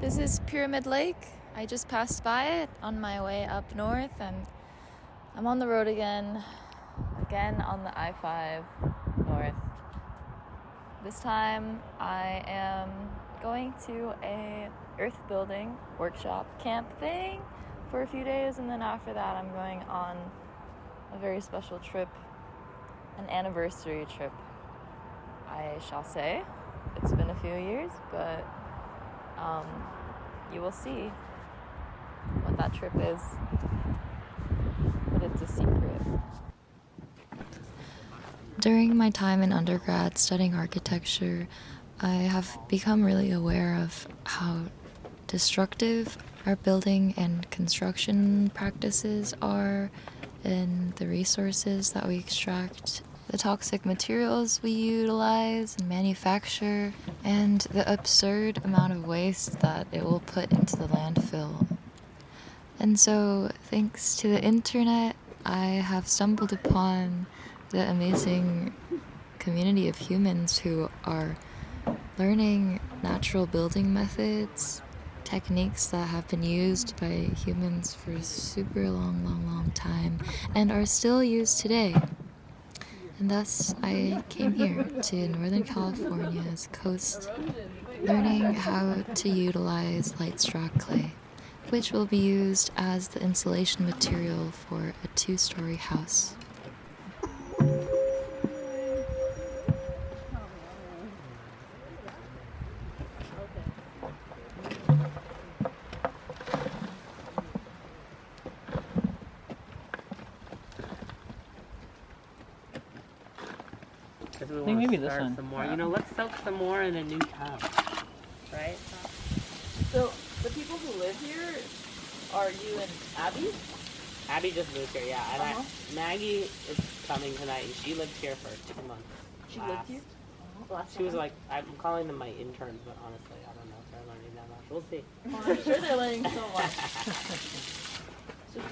This is Pyramid Lake. I just passed by it on my way up north, and I'm on the road again on the I-5 north. This time I am going to a earth building workshop camp thing for a few days, and then after that I'm going on a very special trip, an anniversary trip, I shall say. It's been a few years, but you will see what that trip is, but it's a secret. During my time in undergrad studying architecture, I have become really aware of how destructive our building and construction practices are, and the resources that we extract, the toxic materials we utilize and manufacture, and the absurd amount of waste that it will put into the landfill. And so, thanks to the internet, I have stumbled upon the amazing community of humans who are learning natural building methods, techniques that have been used by humans for a super long time and are still used today. And thus, I came here to Northern California's coast, learning how to utilize light straw clay, which will be used as the insulation material for a 2-story house. I think maybe this one. Some more. Let's soak some more in a new tub, right? So, the people who live here are you and Abby? Abby just moved here, yeah. And Maggie is coming tonight, and she lived here for 2 months. She lived here? She was like, I'm calling them my interns, but honestly, I don't know if they're learning that much. We'll see. Well, I'm sure they're learning so much. So do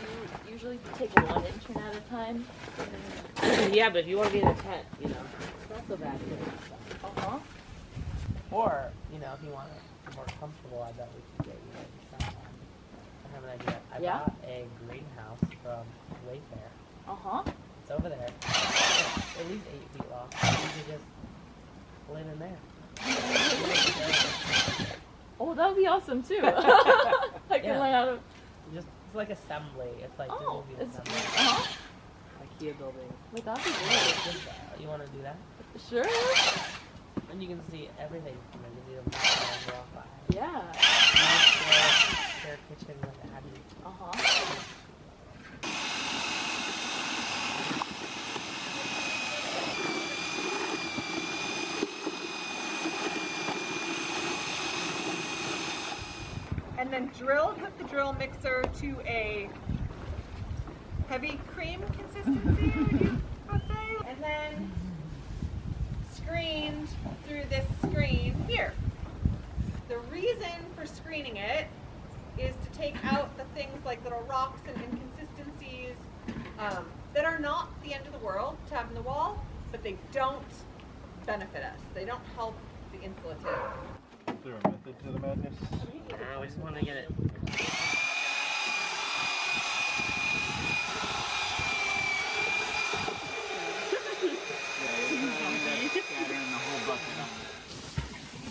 you usually take one intern at a time? Yeah, but if you want to be in a tent, it's not so bad here. Or, if you want it more comfortable, I bet we could get you some. I have an idea. I bought a greenhouse from Wayfair. It's over there. It's at least 8 feet long. You could just live in there. Oh, that would be awesome too. I can learn how to. It's like assembly. It's like it's assembly. IKEA building. Like that'd be great. You want to do that? Sure. And you can see everything from it. You can see the walk by. Yeah. You just share a kitchen with Abby. And then put the drill mixer to a heavy cream consistency, I would say. And then screened through this screen here. The reason for screening it is to take out the things like little rocks and inconsistencies that are not the end of the world to have in the wall, but they don't benefit us. They don't help the insulative. Is there a method to the madness? Nah, we just want to get it.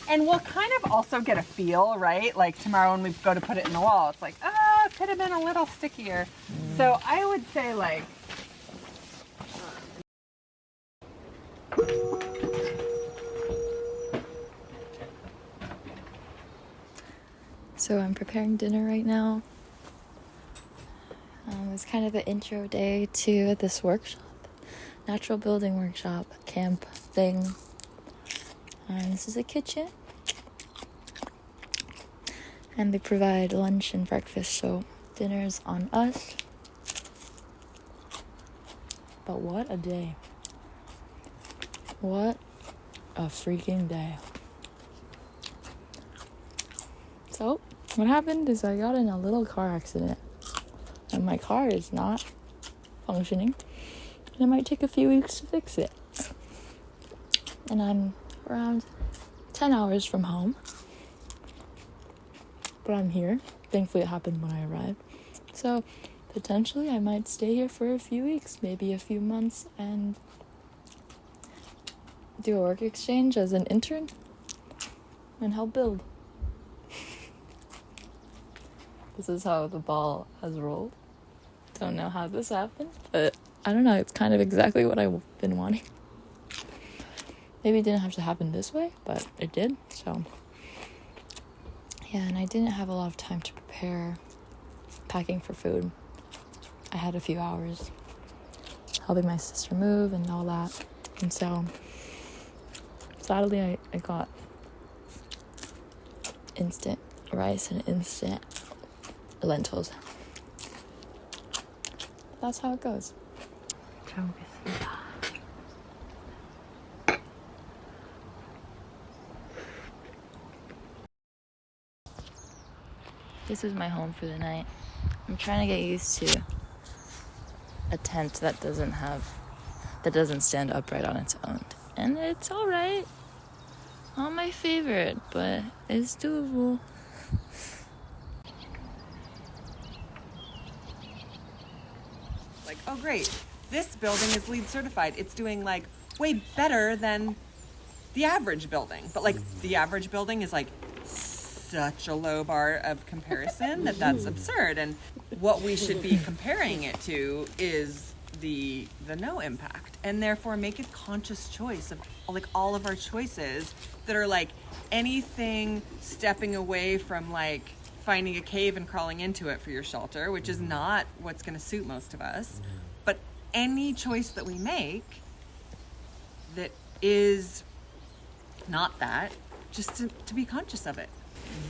And we'll kind of also get a feel, right? Like tomorrow when we go to put it in the wall, it's like, it could have been a little stickier. So I would say like, So I'm preparing dinner right now. It's kind of an intro day to this workshop, natural building workshop, camp thing. This is a kitchen. And they provide lunch and breakfast, so dinner's on us. But what a day. What a freaking day. So, what happened is I got in a little car accident. And my car is not functioning. And it might take a few weeks to fix it. And I'm around 10 hours from home. but I'm here. Thankfully, it happened when I arrived. So, potentially, I might stay here for a few weeks, maybe a few months, and do a work exchange as an intern and help build. This is how the ball has rolled. Don't know how this happened, but I don't know, it's kind of exactly what I've been wanting. Maybe it didn't have to happen this way, but it did, so. Yeah, and I didn't have a lot of time to prepare packing for food. I had a few hours helping my sister move and all that. And so, sadly, I got instant rice and instant lentils. That's how it goes. This is my home for the night. I'm trying to get used to a tent that doesn't stand upright on its own. And it's alright. Not my favorite, but it's doable. Like, oh great, this building is LEED certified. It's doing like way better than the average building. But like the average building is like such a low bar of comparison that's absurd. And what we should be comparing it to is the no impact, and therefore make a conscious choice of like all of our choices that are like anything stepping away from like finding a cave and crawling into it for your shelter, which is not what's going to suit most of us. But any choice that we make that is not that, just to be conscious of it.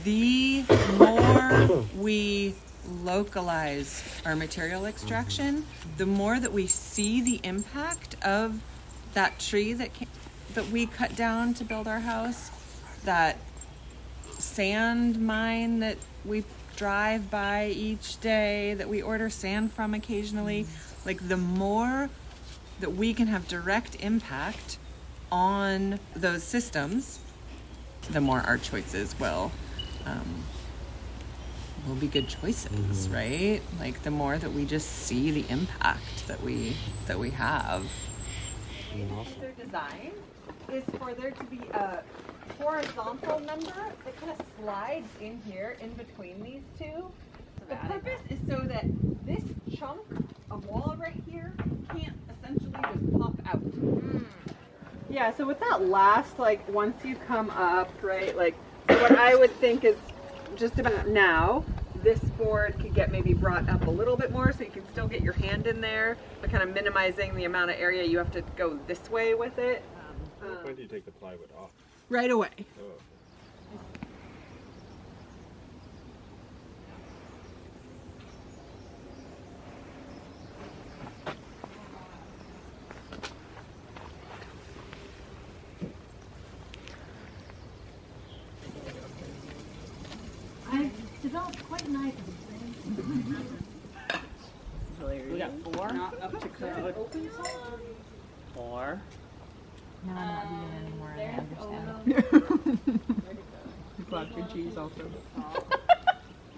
The more we localize our material extraction, the more that we see the impact of that tree that we cut down to build our house, that sand mine that we drive by each day, that we order sand from occasionally. Like, the more that we can have direct impact on those systems, the more our choices will be good choices, right? Like, the more that we just see the impact that we have. Their design is for there to be a horizontal number that kind of slides in here in between these two. The purpose is so that this chunk of wall right here can't essentially just pop out. Yeah, so with that last, like, once you come up, right, like, so what I would think is just about now, this board could get maybe brought up a little bit more so you can still get your hand in there, but kind of minimizing the amount of area you have to go this way with it. When do you take the plywood off? Right away. Oh. I've developed quite an eye for these things. We got 4. Not up to code. 4. No, I'm not doing it anymore. I understand. Black good cheese also.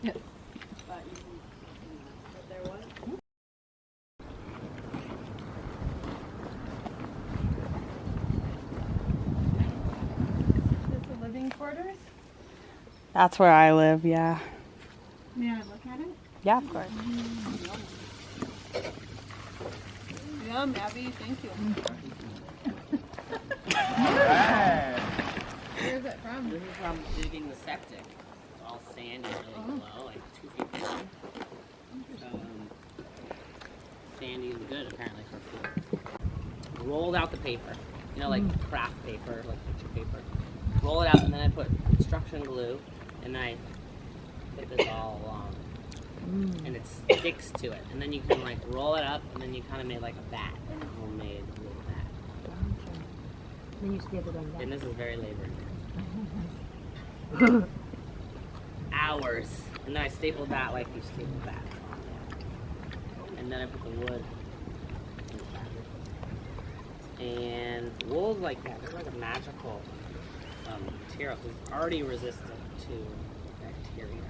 Yes. It's the living quarters? That's where I live, yeah. May I look at it? Yeah, of course. Yum, Abby, thank you. Where's it from? This is from digging the septic. It's all sandy, really low, like 2 feet down. Sandy is good, apparently, for food. Rolled out the paper, you know, like craft paper, like picture paper. Roll it out, and then I put construction glue, and I put this all along. And it sticks to it. And then you can like roll it up, and then you kind of made like a bat, homemade little bat. Then you should be able to run And this is very labor intensive. Hours. And then I stapled that like you staple that. And then I put the wood in the fabric. And wool's like that. It's like a magical material. It's already resistant to bacteria.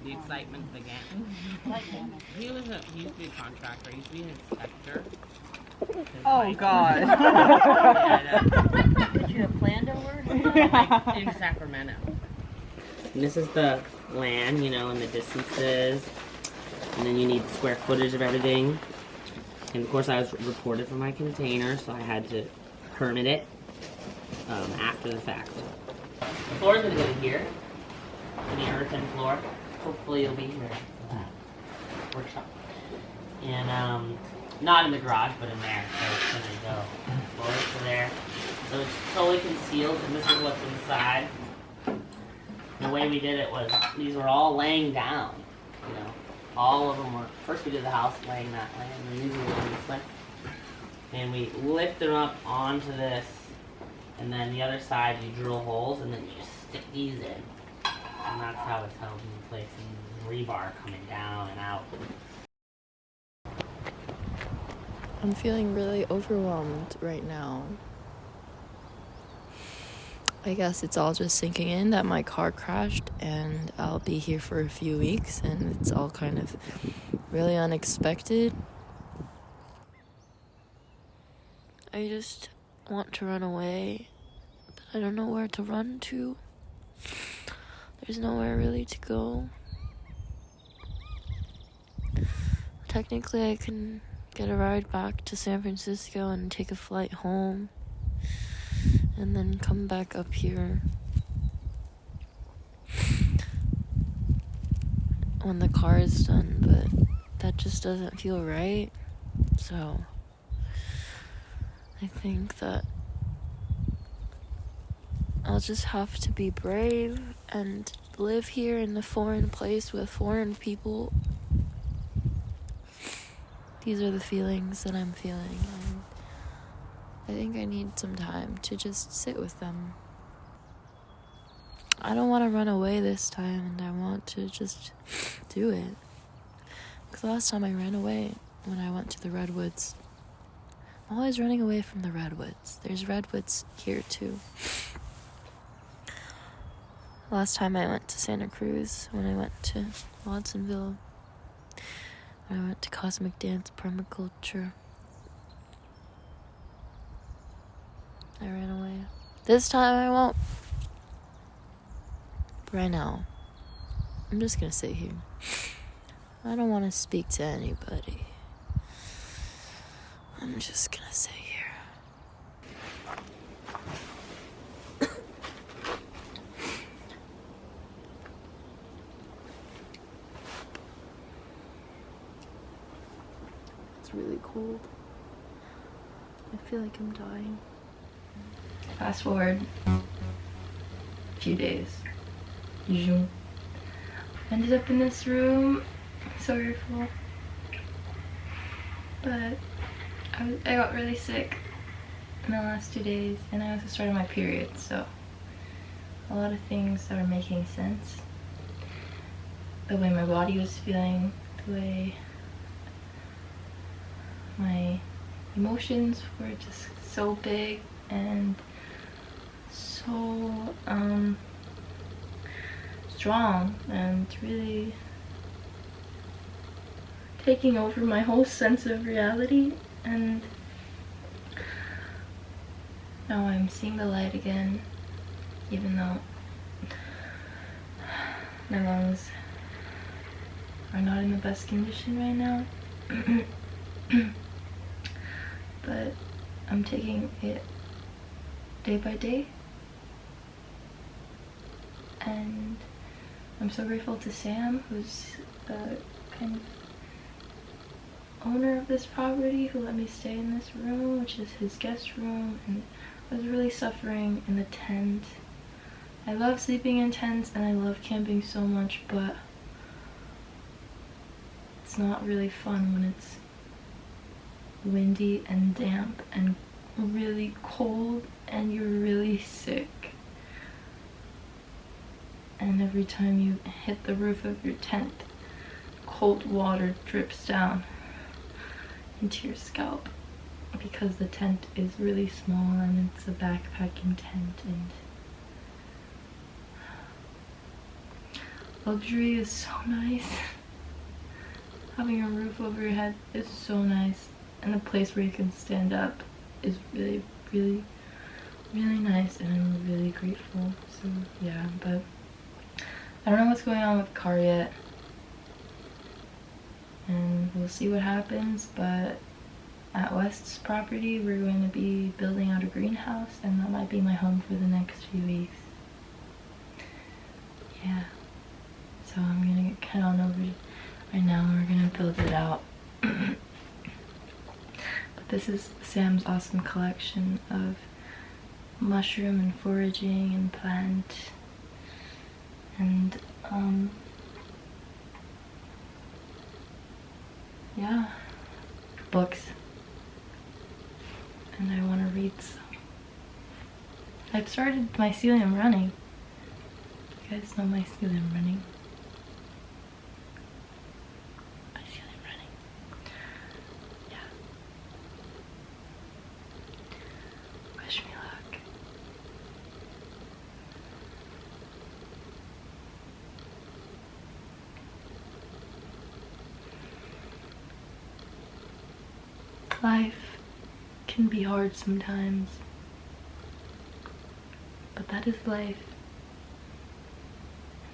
the excitement began. He used to be a contractor. He used to be an inspector. Oh God. Did you have planned over? Like in Sacramento. And this is the land, you know, and the distances. And then you need the square footage of everything. And of course I was reported for my container, so I had to permit it after the fact. The floor is going to go here, in the earthen floor. Hopefully you'll be here for that workshop. And not in the garage, but in there. So it's going to go floor to there. So it's totally concealed, and this is what's inside. And the way we did it was, these were all laying down, you know. All of them were, first we did the house laying that way, and then these were laying this way. And we lift them up onto this, and then the other side you drill holes, and then you just stick these in. And that's how it's held in place, and rebar coming down and out. I'm feeling really overwhelmed right now. I guess it's all just sinking in that my car crashed and I'll be here for a few weeks, and it's all kind of really unexpected. I just want to run away, but I don't know where to run to. There's nowhere really to go. Technically, I can get a ride back to San Francisco and take a flight home, and then come back up here when the car is done, but that just doesn't feel right. So I think that I'll just have to be brave and live here in a foreign place with foreign people. These are the feelings that I'm feeling, and I think I need some time to just sit with them. I don't want to run away this time, and I want to just do it. Because last time I ran away when I went to the redwoods. I'm always running away from the redwoods. There's redwoods here too. Last time I went to Santa Cruz, when I went to Watsonville, when I went to Cosmic Dance Permaculture, I ran away. This time I won't. But right now, I'm just gonna sit here. I don't want to speak to anybody. I'm just gonna sit here. It's really cold. I feel like I'm dying. Fast forward a few days. Zoom. Ended up in this room. So grateful. But I got really sick in the last 2 days, and I also started my period, so a lot of things that are making sense. The way my body was feeling, the way my emotions were just so big and so strong, and really taking over my whole sense of reality. And now I'm seeing the light again, even though my lungs are not in the best condition right now. But I'm taking it day by day, and I'm so grateful to Sam, who's the kind of owner of this property, who let me stay in this room, which is his guest room, and I was really suffering in the tent. I love sleeping in tents and I love camping so much, but it's not really fun when it's windy and damp and really cold and you're really sick. And every time you hit the roof of your tent, cold water drips down into your scalp, because the tent is really small and it's a backpacking tent, and luxury is so nice. Having a roof over your head is so nice, and a place where you can stand up is really, really, really nice, and I'm really grateful. So yeah, but I don't know what's going on with the car yet, and we'll see what happens. But at West's property, we're going to be building out a greenhouse, and that might be my home for the next few weeks. Yeah, so I'm gonna get on over right now, and we're gonna build it out. But this is Sam's awesome collection of mushroom and foraging and plant and yeah, books, and I want to read some. I've started mycelium running. You guys know mycelium running? Mycelium running. Yeah. Wish me luck. Life can be hard sometimes, but that is life.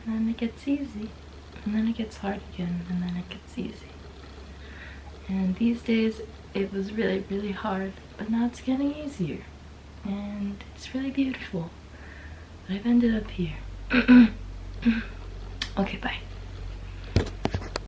And then it gets easy, and then it gets hard again, and then it gets easy. And these days it was really, really hard, but now it's getting easier, and it's really beautiful. But I've ended up here. Okay, bye.